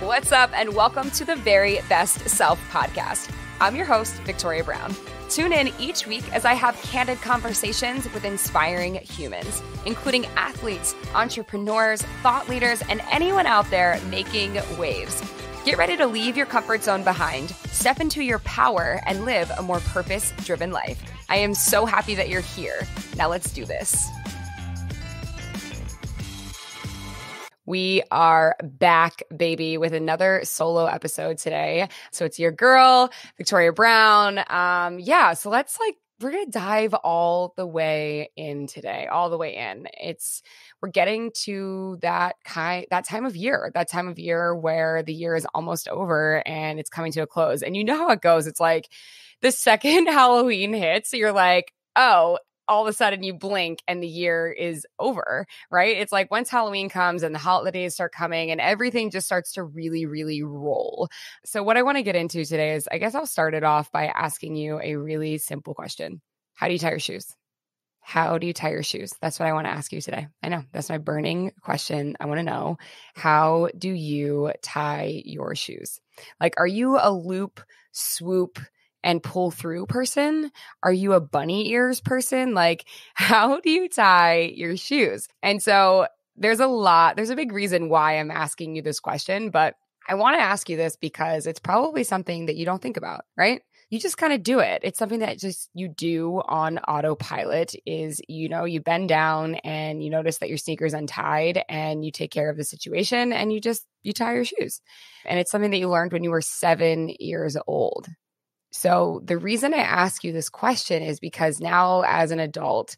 What's up, and welcome to the Very Best Self podcast. I'm your host, Victoria Brown. Tune in each week as I have candid conversations with inspiring humans, including athletes, entrepreneurs, thought leaders, and anyone out there making waves. Get ready to leave your comfort zone behind, step into your power, and live a more purpose-driven life. I am so happy that you're here. Now let's do this. We are back, baby, with another solo episode today. So it's your girl, Victoria Brown. So we're going to dive all the way in today, all the way in. We're getting to that time of year where the year is almost over and it's coming to a close. And you know how it goes. It's like the second Halloween hits, you're like, oh, all of a sudden you blink and the year is over, right? It's like once Halloween comes and the holidays start coming and everything just starts to really, really roll. So what I want to get into today is, I guess I'll start it off by asking you a really simple question. How do you tie your shoes? How do you tie your shoes? That's what I want to ask you today. I know that's my burning question. I want to know, how do you tie your shoes? Like, are you a loop, swoop, and pull through person? Are you a bunny ears person? Like, how do you tie your shoes? And so there's a big reason why I'm asking you this question, but I want to ask you this because it's probably something that you don't think about, right? You just kind of do it. It's something that just you do on autopilot. Is, you bend down and you notice that your sneaker's untied and you take care of the situation and you tie your shoes. And it's something that you learned when you were 7 years old. So the reason I ask you this question is because now, as an adult,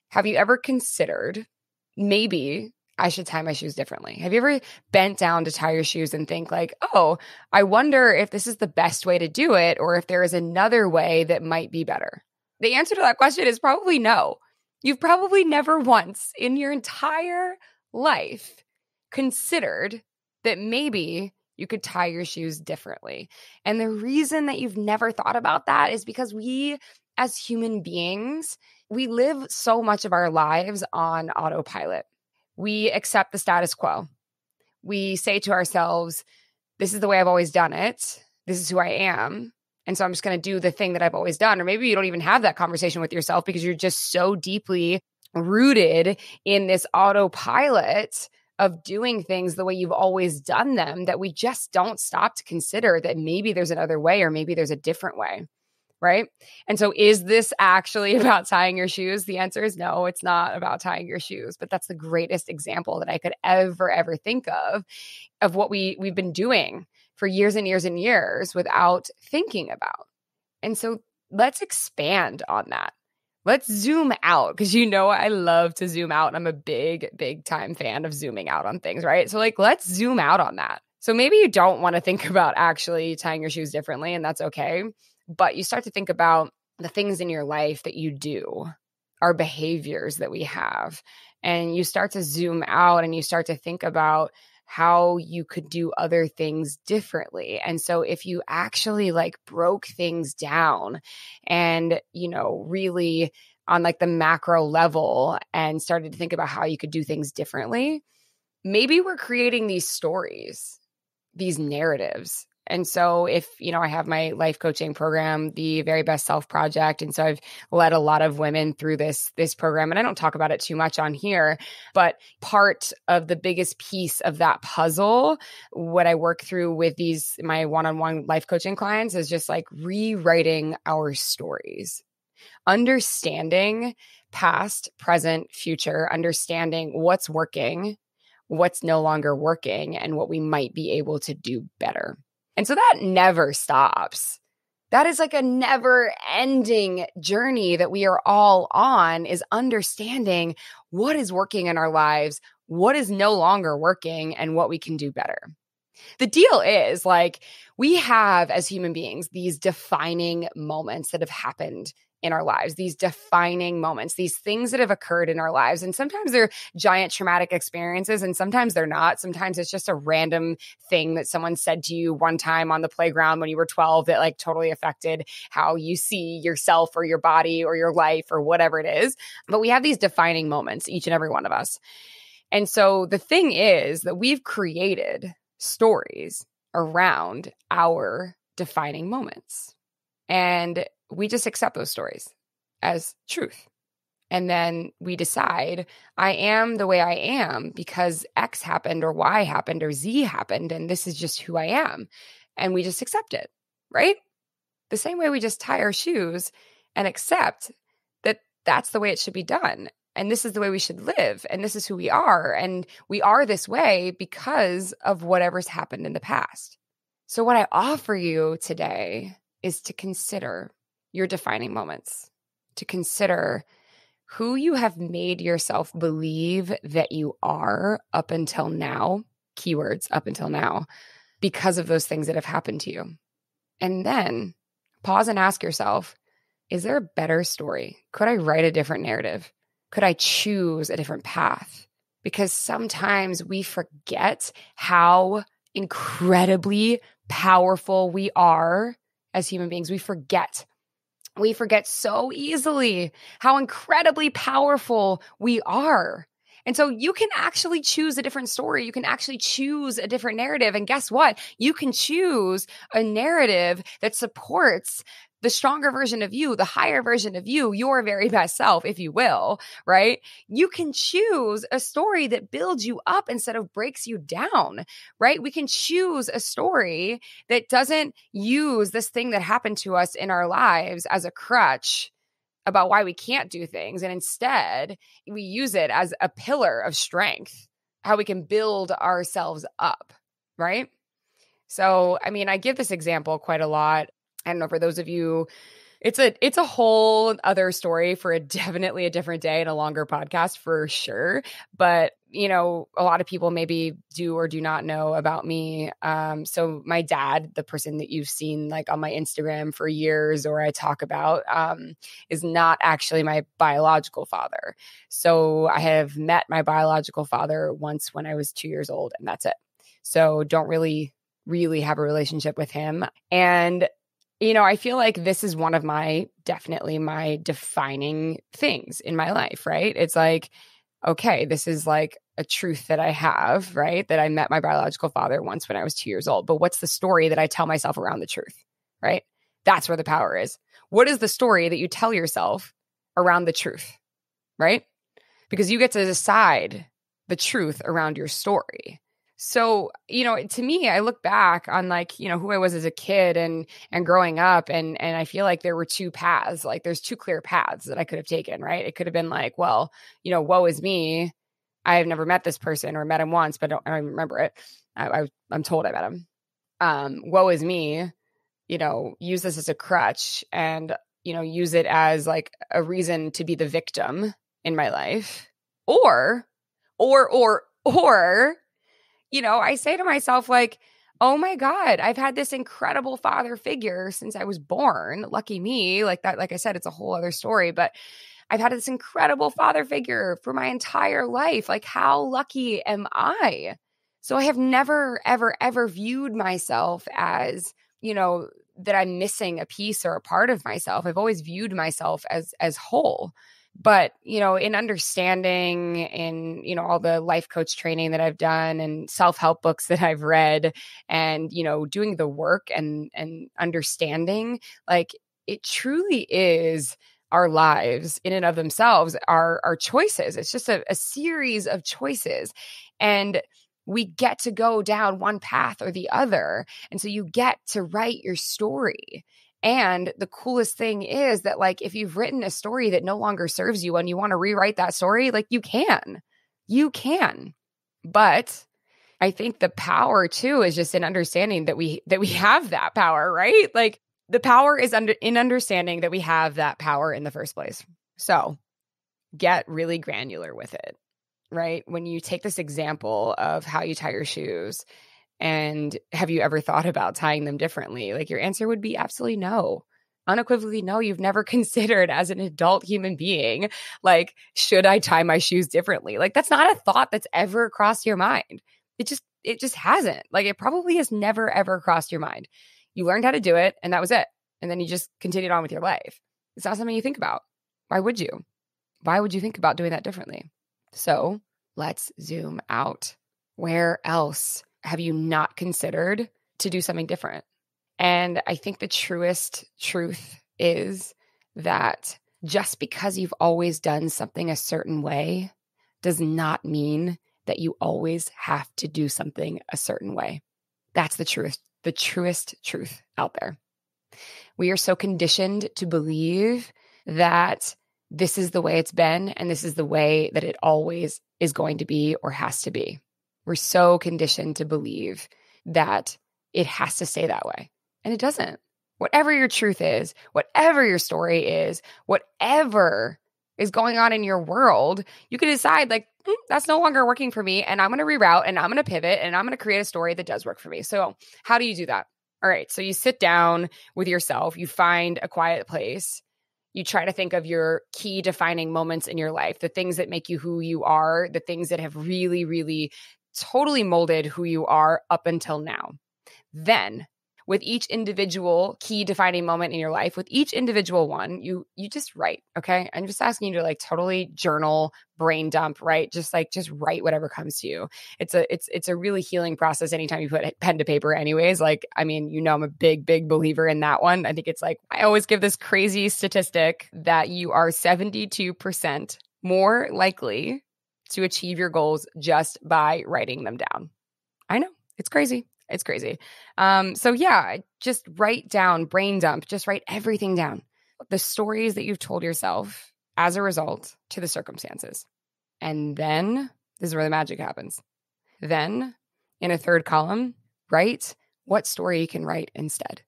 have you ever considered, maybe I should tie my shoes differently? Have you ever bent down to tie your shoes and think like, oh, I wonder if this is the best way to do it, or if there is another way that might be better? The answer to that question is probably no. You've probably never once in your entire life considered that maybe you could tie your shoes differently. And the reason that you've never thought about that is because we, as human beings, we live so much of our lives on autopilot. We accept the status quo. We say to ourselves, this is the way I've always done it. This is who I am. And so I'm just going to do the thing that I've always done. Or maybe you don't even have that conversation with yourself because you're just so deeply rooted in this autopilot of doing things the way you've always done them that we just don't stop to consider that maybe there's another way, or maybe there's a different way, right? And so is this actually about tying your shoes? The answer is no, it's not about tying your shoes, but that's the greatest example that I could ever think of what we've been doing for years and years and years without thinking about. And so let's expand on that. Let's zoom out, because I love to zoom out. I'm a big time fan of zooming out on things, right? So let's zoom out on that. So maybe you don't want to think about actually tying your shoes differently, and that's okay. But you start to think about the things in your life that you do, our behaviors that we have, and you start to zoom out and you start to think about how you could do other things differently. And so if you actually broke things down and, really on the macro level and started to think about how you could do things differently, maybe we're creating these stories, these narratives. And so if, I have my life coaching program, the Very Best Self Project. And so I've led a lot of women through this program, and I don't talk about it too much on here, but part of the biggest piece of that puzzle, what I work through with my one-on-one life coaching clients, is just rewriting our stories, understanding past, present, future, understanding what's working, what's no longer working, and what we might be able to do better. And so that never stops. That is a never ending journey that we are all on, is understanding what is working in our lives, what is no longer working, and what we can do better. The deal is we have, as human beings, these defining moments that have happened in our lives, these defining moments, these things that have occurred in our lives. And sometimes they're giant traumatic experiences, and sometimes they're not. Sometimes it's just a random thing that someone said to you one time on the playground when you were 12 that totally affected how you see yourself or your body or your life or whatever it is. But we have these defining moments, each and every one of us. And so the thing is that we've created stories around our defining moments. And we just accept those stories as truth. And then we decide, I am the way I am because X happened or Y happened or Z happened, and this is just who I am. And we just accept it, right? The same way we just tie our shoes and accept that that's the way it should be done. And this is the way we should live. And this is who we are. And we are this way because of whatever's happened in the past. So what I offer you today is to consider your defining moments, to consider who you have made yourself believe that you are up until now, keywords up until now, because of those things that have happened to you. And then pause and ask yourself, is there a better story? Could I write a different narrative? Could I choose a different path? Because sometimes we forget how incredibly powerful we are as human beings. We forget so easily how incredibly powerful we are. And so you can actually choose a different story. You can actually choose a different narrative. And guess what? You can choose a narrative that supports the stronger version of you, the higher version of you, your very best self, if you will, right? You can choose a story that builds you up instead of breaks you down, right? We can choose a story that doesn't use this thing that happened to us in our lives as a crutch about why we can't do things. And instead, we use it as a pillar of strength, how we can build ourselves up, right? So, I mean, I give this example quite a lot. I don't know, for those of you, it's a whole other story for definitely a different day and a longer podcast for sure. But, you know, a lot of people maybe do or do not know about me. So my dad, the person that you've seen like on my Instagram for years or I talk about, is not actually my biological father. So I have met my biological father once when I was 2 years old, and that's it. So don't really have a relationship with him. And you know, I feel like this is one of definitely my defining things in my life, right? It's like, okay, this is like a truth that I have, right? That I met my biological father once when I was 2 years old. But what's the story that I tell myself around the truth, right? That's where the power is. What is the story that you tell yourself around the truth, right? Because you get to decide the truth around your story. So, you know, to me, I look back on like, you know, who I was as a kid and growing up and I feel like there were two paths, like there's two clear paths that I could have taken, right? It could have been like, well, you know, woe is me. I've never met this person or met him once, but I don't remember it. I'm told I met him. Woe is me, you know, use this as a crutch and, you know, use it as like a reason to be the victim in my life. Or, you know, I say to myself, like, oh my God, I've had this incredible father figure since I was born. Lucky me. Like that, like I said, it's a whole other story, but I've had this incredible father figure for my entire life. Like, how lucky am I? So I have never, ever, ever viewed myself as, you know, that I'm missing a piece or a part of myself. I've always viewed myself as whole. But, you know, in understanding in, you know, all the life coach training that I've done and self-help books that I've read and, you know, doing the work and understanding, like it truly is our lives in and of themselves are choices. It's just a series of choices. And we get to go down one path or the other. And so you get to write your story. And the coolest thing is that, like, if you've written a story that no longer serves you and you want to rewrite that story, like you can. But I think the power too is just in understanding that we have that power, right? Like the power is in understanding that we have that power in the first place. So get really granular with it, right? When you take this example of how you tie your shoes, and have you ever thought about tying them differently? Like your answer would be absolutely no. Unequivocally no. You've never considered as an adult human being, like, should I tie my shoes differently? Like that's not a thought that's ever crossed your mind. It just hasn't. Like it probably has never ever crossed your mind. You learned how to do it and that was it. And then you just continued on with your life. It's not something you think about. Why would you? Why would you think about doing that differently? So let's zoom out. Where else have you not considered to do something different? And I think the truest truth is that just because you've always done something a certain way does not mean that you always have to do something a certain way. That's the truth, the truest truth out there. We are so conditioned to believe that this is the way it's been and this is the way that it always is going to be or has to be. We're so conditioned to believe that it has to stay that way. And it doesn't. Whatever your truth is, whatever your story is, whatever is going on in your world, you can decide like, that's no longer working for me. And I'm going to reroute and I'm going to pivot and I'm going to create a story that does work for me. So how do you do that? All right. So you sit down with yourself, you find a quiet place. You try to think of your key defining moments in your life, the things that make you who you are, the things that have really, really totally molded who you are up until now. Then with each individual key defining moment in your life, with each individual one, you just write, okay? I'm just asking you to like totally journal, brain dump, right? Just write whatever comes to you. It's a really healing process anytime you put pen to paper anyways. Like, I mean, I'm a big, big believer in that one. I think it's like, I always give this crazy statistic that you are 72% more likely to achieve your goals just by writing them down. I know, it's crazy. It's crazy. So yeah, just write down, brain dump, just write everything down. The stories that you've told yourself as a result to the circumstances. And then, this is where the magic happens. Then, in a third column, write what story you can write instead.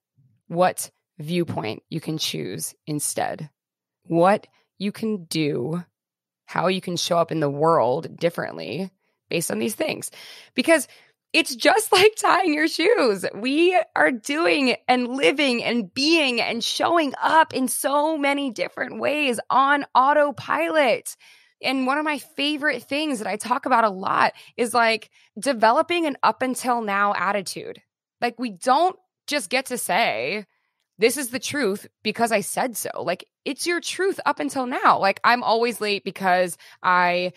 What viewpoint you can choose instead. What you can do, how you can show up in the world differently based on these things. Because it's just like tying your shoes. We are doing and living and being and showing up in so many different ways on autopilot. And one of my favorite things that I talk about a lot is like developing an up until now attitude. Like we don't just get to say, this is the truth because I said so. Like it's your truth up until now. Like I'm always late because I,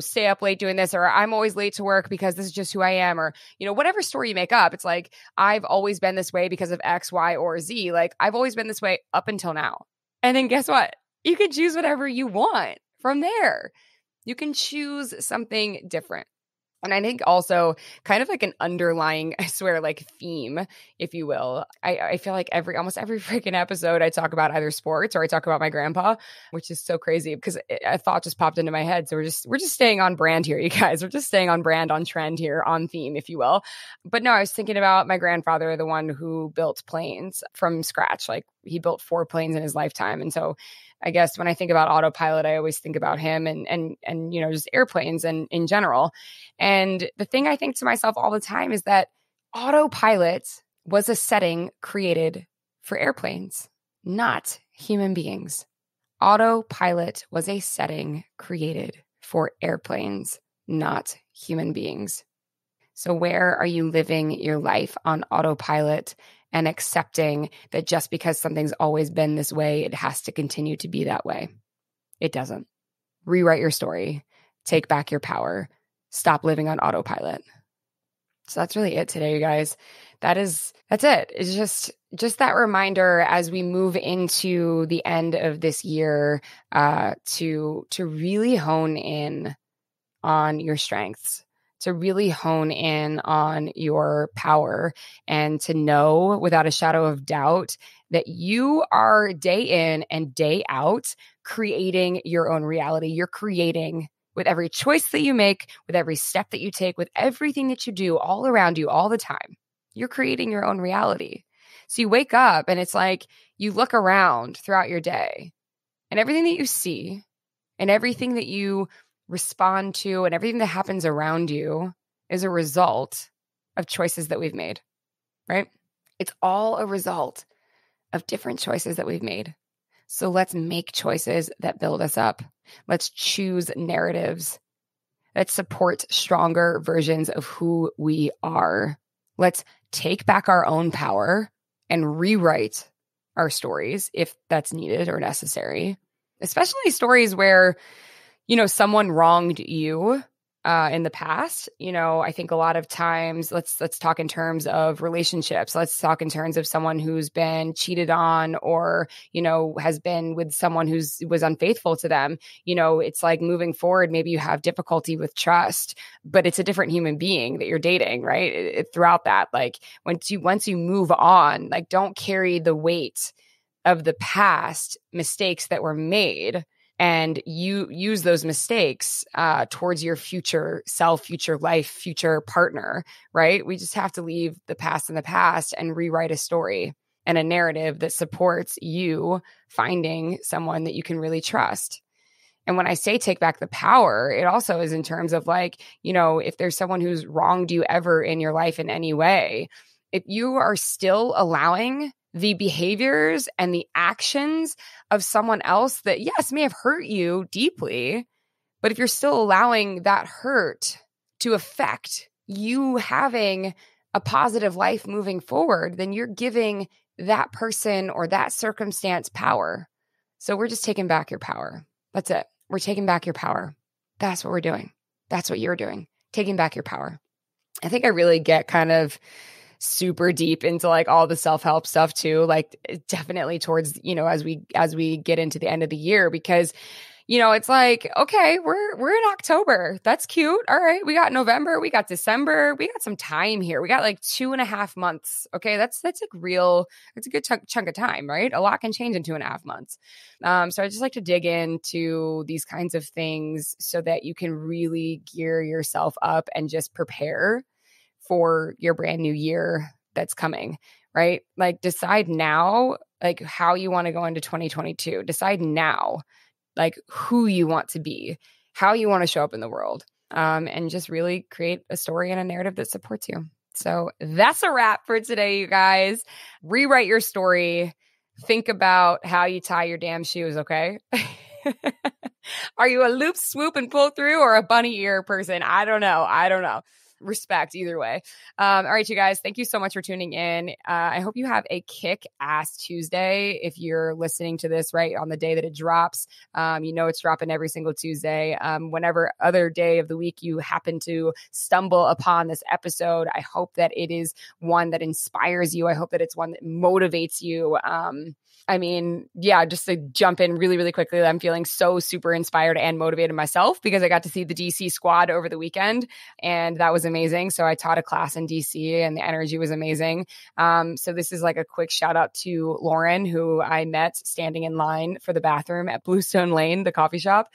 stay up late doing this, or I'm always late to work because this is just who I am, or, whatever story you make up. It's like, I've always been this way because of X, Y, or Z. Like I've always been this way up until now. And then guess what? You can choose whatever you want from there. You can choose something different. And I think also kind of like an underlying, I swear, like theme, if you will. I feel like almost every freaking episode I talk about either sports or I talk about my grandpa, which is so crazy because a thought just popped into my head. So we're just staying on brand here, you guys. We're just staying on brand, on trend here, on theme, if you will. But no, I was thinking about my grandfather, the one who built planes from scratch. Like he built 4 planes in his lifetime. And so I guess when I think about autopilot, I always think about him and just airplanes and in general. And the thing I think to myself all the time is that autopilot was a setting created for airplanes, not human beings. Autopilot was a setting created for airplanes, not human beings. So where are you living your life on autopilot and accepting that just because something's always been this way, it has to continue to be that way? It doesn't. Rewrite your story. Take back your power. Stop living on autopilot. So that's really it today, you guys. That's it. It's just that reminder as we move into the end of this year, to really hone in on your strengths, to really hone in on your power, and to know without a shadow of doubt that you are day in and day out creating your own reality. You're creating with every choice that you make, with every step that you take, with everything that you do all around you all the time. You're creating your own reality. So you wake up and it's like you look around throughout your day and everything that you see and everything that you respond to and everything that happens around you is a result of choices that we've made, right? It's all a result of different choices that we've made. So let's make choices that build us up. Let's choose narratives that support stronger versions of who we are. Let's take back our own power and rewrite our stories if that's needed or necessary, especially stories where, someone wronged you. in the past. I think a lot of times, let's talk in terms of relationships. Let's talk in terms of someone who's been cheated on or, has been with someone was unfaithful to them. It's like moving forward, maybe you have difficulty with trust, but it's a different human being that you're dating, right? Throughout that, like once you move on, like don't carry the weight of the past mistakes that were made, and you use those mistakes towards your future self, future life, future partner, right? We just have to leave the past in the past and rewrite a story and a narrative that supports you finding someone that you can really trust. And when I say take back the power, it also is in terms of like, if there's someone who's wronged you ever in your life in any way, if you are still allowing the behaviors and the actions of someone else that, yes, may have hurt you deeply, but if you're still allowing that hurt to affect you having a positive life moving forward, then you're giving that person or that circumstance power. So we're just taking back your power. That's it. We're taking back your power. That's what we're doing. That's what you're doing. Taking back your power. I think I really get kind of super deep into like all the self-help stuff too, like definitely towards, as we get into the end of the year, because it's like, okay, we're in October. That's cute. All right. We got November, we got December, we got some time here. We got like 2.5 months. Okay. That's like it's a good chunk of time, right? A lot can change in 2.5 months. So I just like to dig into these kinds of things so that you can really gear yourself up and just prepare for your brand new year that's coming, right? Like decide now, like how you want to go into 2022. Decide now, like who you want to be, how you want to show up in the world, and just really create a story and a narrative that supports you. So that's a wrap for today, you guys. Rewrite your story. Think about how you tie your damn shoes, okay? Are you a loop, swoop, and pull through or a bunny ear person? I don't know. Respect either way. All right, you guys, thank you so much for tuning in. I hope you have a kick-ass Tuesday. If you're listening to this right on the day that it drops, it's dropping every single Tuesday. Whenever other day of the week you happen to stumble upon this episode, I hope that it is one that inspires you. I hope that it's one that motivates you. Just to jump in really, really quickly, I'm feeling so super inspired and motivated myself because I got to see the DC squad over the weekend, and that was amazing. So I taught a class in DC and the energy was amazing. So this is like a quick shout out to Lauren, who I met standing in line for the bathroom at Bluestone Lane, the coffee shop,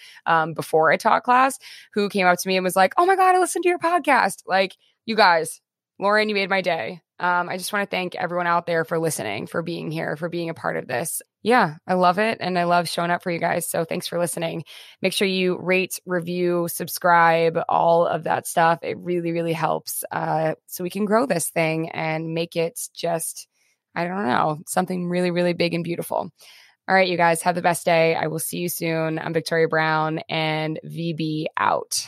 before I taught class, who came up to me and was like, "Oh my God, I listened to your podcast." Like, you guys, Lauren, you made my day. I just want to thank everyone out there for listening, for being here, for being a part of this. Yeah, I love it. And I love showing up for you guys. So thanks for listening. Make sure you rate, review, subscribe, all of that stuff. It really, really helps so we can grow this thing and make it just, I don't know, something really, really big and beautiful. All right, you guys, have the best day. I will see you soon. I'm Victoria Brown, and VB out.